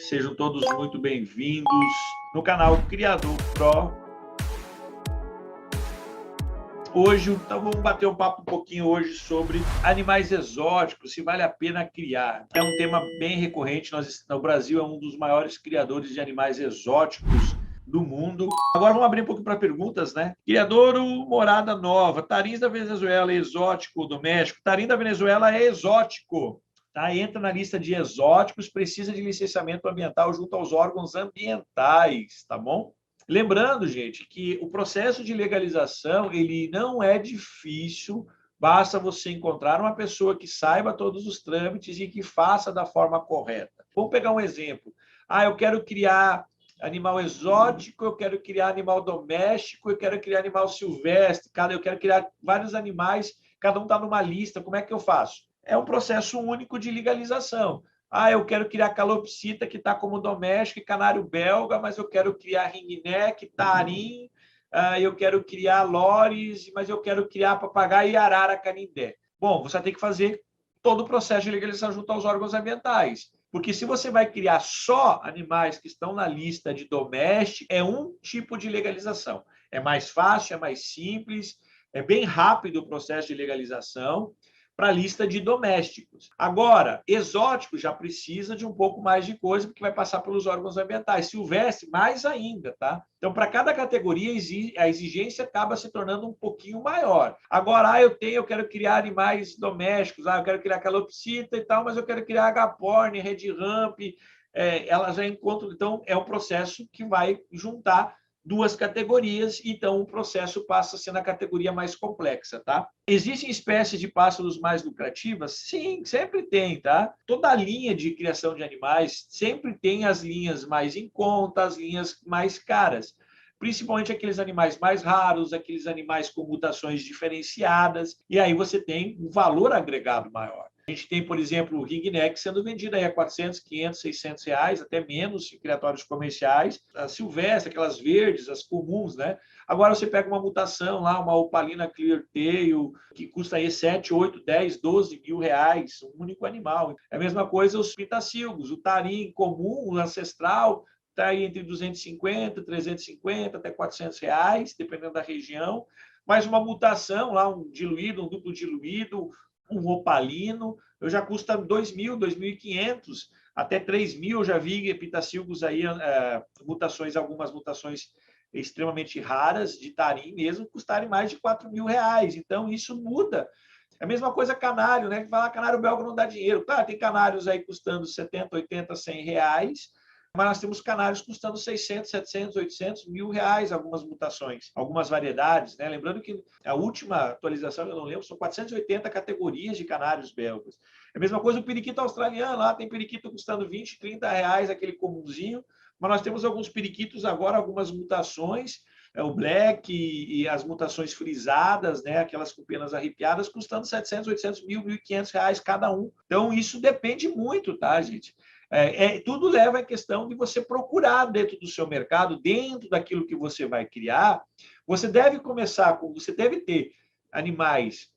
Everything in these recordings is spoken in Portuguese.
Sejam todos muito bem-vindos no canal Criador Pro. Hoje, então, vamos bater um papo um pouquinho hoje sobre animais exóticos, se vale a pena criar. É um tema bem recorrente. No Brasil é um dos maiores criadores de animais exóticos do mundo. Agora vamos abrir um pouco para perguntas, né? Criadouro, morada nova. Tarins da Venezuela é exótico ou doméstico? Tarim da Venezuela é exótico. Tá? Entra na lista de exóticos, precisa de licenciamento ambiental junto aos órgãos ambientais, tá bom? Lembrando, gente, que o processo de legalização ele não é difícil, basta você encontrar uma pessoa que saiba todos os trâmites e que faça da forma correta. Vamos pegar um exemplo. Eu quero criar animal exótico, eu quero criar animal doméstico, eu quero criar animal silvestre, eu quero criar vários animais, cada um está numa lista, como é que eu faço? É um processo único de legalização. Eu quero criar calopsita, que está como doméstico, e canário belga, mas eu quero criar ringneck, tarim, eu quero criar lores, mas eu quero criar papagaio e arara canindé. Bom, você tem que fazer todo o processo de legalização junto aos órgãos ambientais. Porque se você vai criar só animais que estão na lista de doméstico, é um tipo de legalização. É mais fácil, é mais simples, é bem rápido o processo de legalização para a lista de domésticos. Agora, exótico já precisa de um pouco mais de coisa, porque vai passar pelos órgãos ambientais. Silvestre, mais ainda, tá? Então, para cada categoria, a exigência acaba se tornando um pouquinho maior. Agora, eu quero criar animais domésticos, eu quero criar calopsita e tal, mas eu quero criar agaporni, red rump, elas já encontram. Então, é um processo que vai juntar duas categorias, então o processo passa a ser na categoria mais complexa, tá? Existem espécies de pássaros mais lucrativas? Sim, sempre tem, tá? Toda a linha de criação de animais sempre tem as linhas mais em conta, as linhas mais caras. Principalmente aqueles animais mais raros, aqueles animais com mutações diferenciadas, e aí você tem um valor agregado maior. A gente tem, por exemplo, o ringneck sendo vendido aí a 400, 500, 600 reais, até menos em criatórios comerciais. A silvestre, aquelas verdes, as comuns, né? Agora você pega uma mutação lá, uma opalina clear tail, que custa aí 7, 8, 10, 12 mil reais, um único animal. É a mesma coisa os pitacilgos, o tarim comum, o ancestral, está aí entre 250, 350 até 400 reais, dependendo da região. Mas uma mutação lá, um diluído, um duplo diluído, um opalino, eu já custa 2.000, 2.500, até 3.000, eu já vi pitacilgos aí, mutações, algumas mutações extremamente raras, de tarim mesmo, custarem mais de 4.000 reais. Então, isso muda. É a mesma coisa canário, né? Que fala canário belga não dá dinheiro. Claro, tem canários aí custando 70, 80, 100 reais, mas nós temos canários custando 600, 700, 800, mil reais, algumas mutações, algumas variedades, né? Lembrando que a última atualização, eu não lembro, são 480 categorias de canários belgas. É a mesma coisa o periquito australiano, lá tem periquito custando 20, 30 reais, aquele comunzinho, mas nós temos alguns periquitos agora, algumas mutações, o black e as mutações frisadas, né? Aquelas com penas arrepiadas, custando 700, 800, 1.500 reais cada um. Então, isso depende muito, tá, gente? Tudo leva à questão de você procurar dentro do seu mercado, dentro daquilo que você vai criar. Você deve você deve ter animais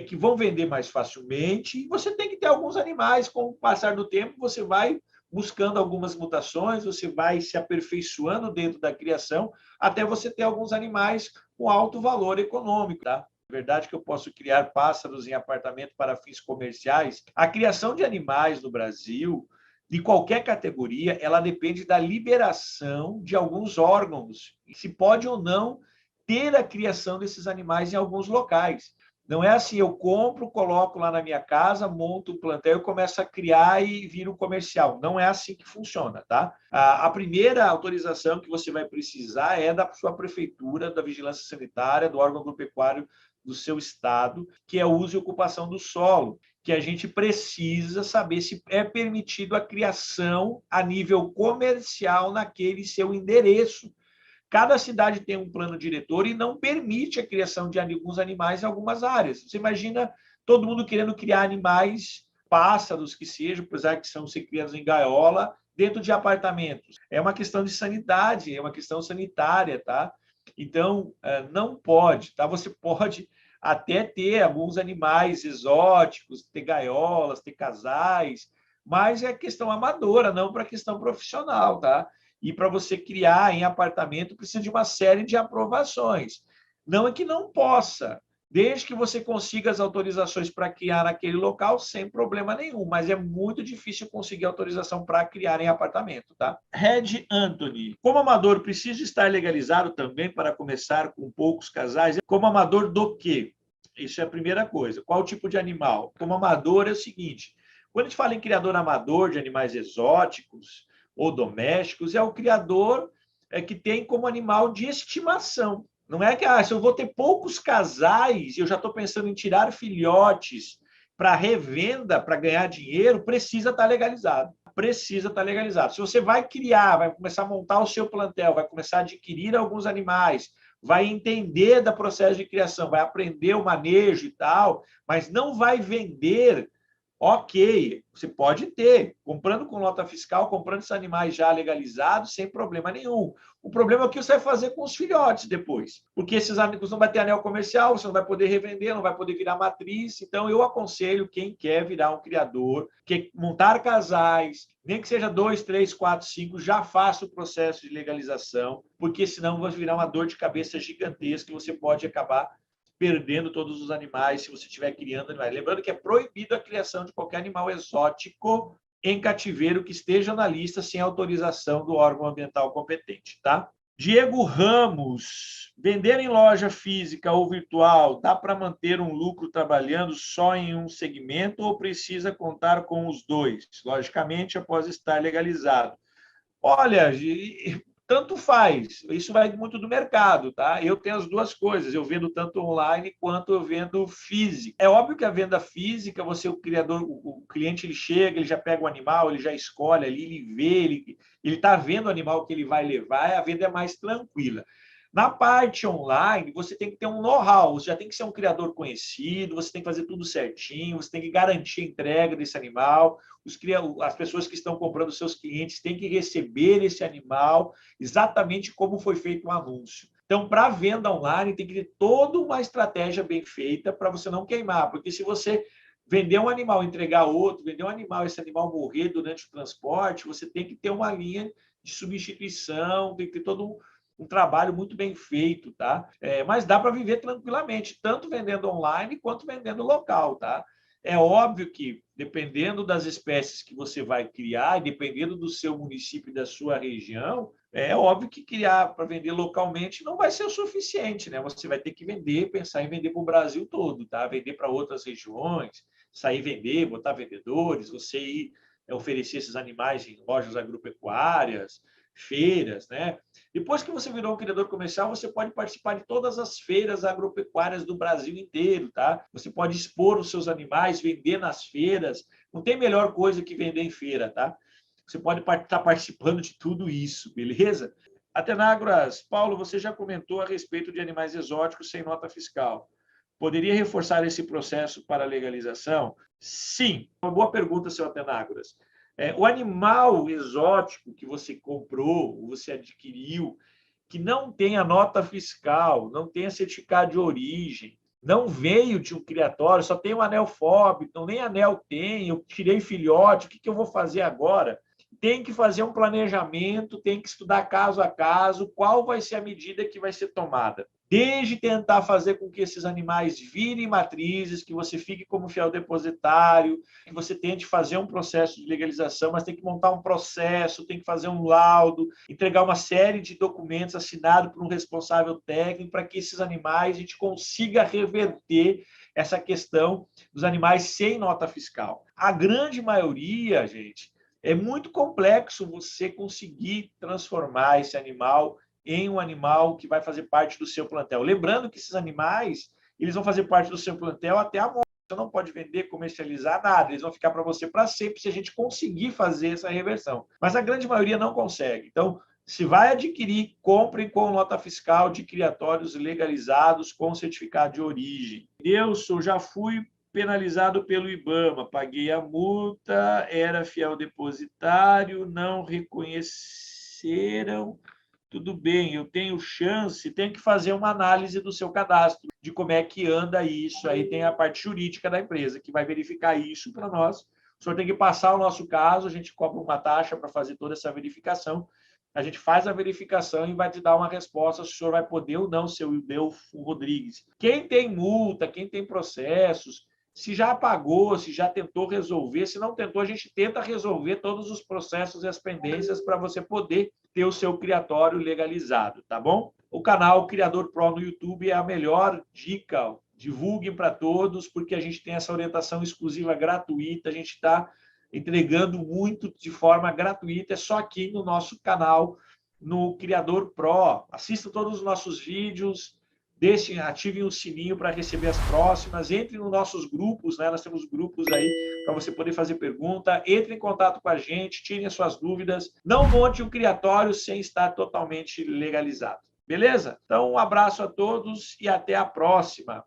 que vão vender mais facilmente, e você tem que ter alguns animais, com o passar do tempo, você vai buscando algumas mutações, você vai se aperfeiçoando dentro da criação, até você ter alguns animais com alto valor econômico, tá? É verdade que eu posso criar pássaros em apartamento para fins comerciais. A criação de animais no Brasil, de qualquer categoria, ela depende da liberação de alguns órgãos, se pode ou não ter a criação desses animais em alguns locais. Não é assim, eu compro, coloco lá na minha casa, monto um plantel e começo a criar e vira um comercial. Não é assim que funciona, tá? A primeira autorização que você vai precisar é da sua prefeitura, da vigilância sanitária, do órgão agropecuário do seu estado, que é o uso e ocupação do solo, que a gente precisa saber se é permitido a criação a nível comercial naquele seu endereço. Cada cidade tem um plano diretor e não permite a criação de alguns animais em algumas áreas. Você imagina todo mundo querendo criar animais, pássaros que sejam, apesar que são ser criados em gaiola, dentro de apartamentos. É uma questão de sanidade, é uma questão sanitária, tá? Então, não pode, tá? Você pode até ter alguns animais exóticos, ter gaiolas, ter casais, mas é questão amadora, não para questão profissional, tá? E para você criar em apartamento precisa de uma série de aprovações. Não é que não possa, desde que você consiga as autorizações para criar naquele local sem problema nenhum, mas é muito difícil conseguir autorização para criar em apartamento, tá? Red Anthony, como amador, preciso estar legalizado também para começar com poucos casais? Como amador do quê? Isso é a primeira coisa. Qual tipo de animal? Como amador é o seguinte, quando a gente fala em criador amador de animais exóticos ou domésticos, é o criador que tem como animal de estimação. Não é que se eu vou ter poucos casais, eu já estou pensando em tirar filhotes para revenda, para ganhar dinheiro, precisa estar legalizado. Precisa estar legalizado. Se você vai criar, vai começar a montar o seu plantel, vai começar a adquirir alguns animais, vai entender do processo de criação, vai aprender o manejo e tal, mas não vai vender. Ok, você pode ter, comprando com nota fiscal, comprando esses animais já legalizados, sem problema nenhum. O problema é o que você vai fazer com os filhotes depois, porque esses animais não vai ter anel comercial, você não vai poder revender, não vai poder virar matriz. Então, eu aconselho quem quer virar um criador, quer montar casais, nem que seja 2, 3, 4, 5, já faça o processo de legalização, porque senão vai virar uma dor de cabeça gigantesca e você pode acabar perdendo todos os animais se você estiver criando animais. Lembrando que é proibido a criação de qualquer animal exótico em cativeiro que esteja na lista sem autorização do órgão ambiental competente, tá? Diego Ramos, vender em loja física ou virtual, dá para manter um lucro trabalhando só em um segmento ou precisa contar com os dois? Logicamente, após estar legalizado. Olha, tanto faz. Isso vai muito do mercado, tá? Eu tenho as duas coisas. Eu vendo tanto online quanto eu vendo físico. É óbvio que a venda física, você, o criador, o cliente, ele chega, ele já pega o animal, ele já escolhe ali, ele vê, ele está vendo o animal que ele vai levar, a venda é mais tranquila. Na parte online, você tem que ter um know-how, você já tem que ser um criador conhecido, você tem que fazer tudo certinho, você tem que garantir a entrega desse animal, as pessoas que estão comprando, seus clientes, têm que receber esse animal exatamente como foi feito o anúncio. Então, para a venda online, tem que ter toda uma estratégia bem feita para você não queimar, porque se você vender um animal, entregar outro, vender um animal, esse animal morrer durante o transporte, você tem que ter uma linha de substituição, tem que ter todo um trabalho muito bem feito, tá? Mas dá para viver tranquilamente, tanto vendendo online quanto vendendo local, tá? É óbvio que, dependendo das espécies que você vai criar, e dependendo do seu município e da sua região, é óbvio que criar para vender localmente não vai ser o suficiente, né? Você vai ter que vender, pensar em vender para o Brasil todo, tá? Vender para outras regiões, sair vender, botar vendedores, você ir oferecer esses animais em lojas agropecuárias, feiras, né? Depois que você virou um criador comercial, você pode participar de todas as feiras agropecuárias do Brasil inteiro, tá? Você pode expor os seus animais, vender nas feiras. Não tem melhor coisa que vender em feira, tá? Você pode estar participando de tudo isso, beleza? Atenagras, Paulo, você já comentou a respeito de animais exóticos sem nota fiscal. Poderia reforçar esse processo para legalização? Sim. Uma boa pergunta, seu Atenagras. O animal exótico que você comprou, você adquiriu, que não tem a nota fiscal, não tem a certificado de origem, não veio de um criatório, só tem um anel FOB, então nem anel tem, eu tirei filhote, o que eu vou fazer agora? Tem que fazer um planejamento, tem que estudar caso a caso, qual vai ser a medida que vai ser tomada. Desde tentar fazer com que esses animais virem matrizes, que você fique como fiel depositário, que você tente fazer um processo de legalização, mas tem que montar um processo, tem que fazer um laudo, entregar uma série de documentos assinados por um responsável técnico para que esses animais a gente consiga reverter essa questão dos animais sem nota fiscal. A grande maioria, gente, é muito complexo você conseguir transformar esse animal em um animal que vai fazer parte do seu plantel. Lembrando que esses animais, eles vão fazer parte do seu plantel até a morte. Você não pode vender, comercializar nada. Eles vão ficar para você para sempre se a gente conseguir fazer essa reversão. Mas a grande maioria não consegue. Então, se vai adquirir, compre com nota fiscal de criatórios legalizados com certificado de origem. Eu já fui penalizado pelo IBAMA, paguei a multa, era fiel depositário, não reconheceram. Tudo bem, eu tenho chance, tem que fazer uma análise do seu cadastro, de como é que anda isso. Aí tem a parte jurídica da empresa, que vai verificar isso para nós O senhor tem que passar o nosso caso, a gente cobra uma taxa para fazer toda essa verificação. A gente faz a verificação e vai te dar uma resposta se o senhor vai poder ou não ser o Ildefonso Rodrigues. Quem tem multa, quem tem processos, se já pagou, se já tentou resolver, se não tentou, a gente tenta resolver todos os processos e as pendências para você poder ter o seu criatório legalizado, tá bom? O canal Criador Pro no YouTube é a melhor dica. Divulguem para todos, porque a gente tem essa orientação exclusiva gratuita, a gente está entregando muito de forma gratuita, é só aqui no nosso canal, no Criador Pro. Assistam todos os nossos vídeos, ativem o sininho para receber as próximas, entrem nos nossos grupos, né? Nós temos grupos aí para você poder fazer pergunta, entre em contato com a gente, tirem as suas dúvidas, não monte um criatório sem estar totalmente legalizado. Beleza? Então, um abraço a todos e até a próxima.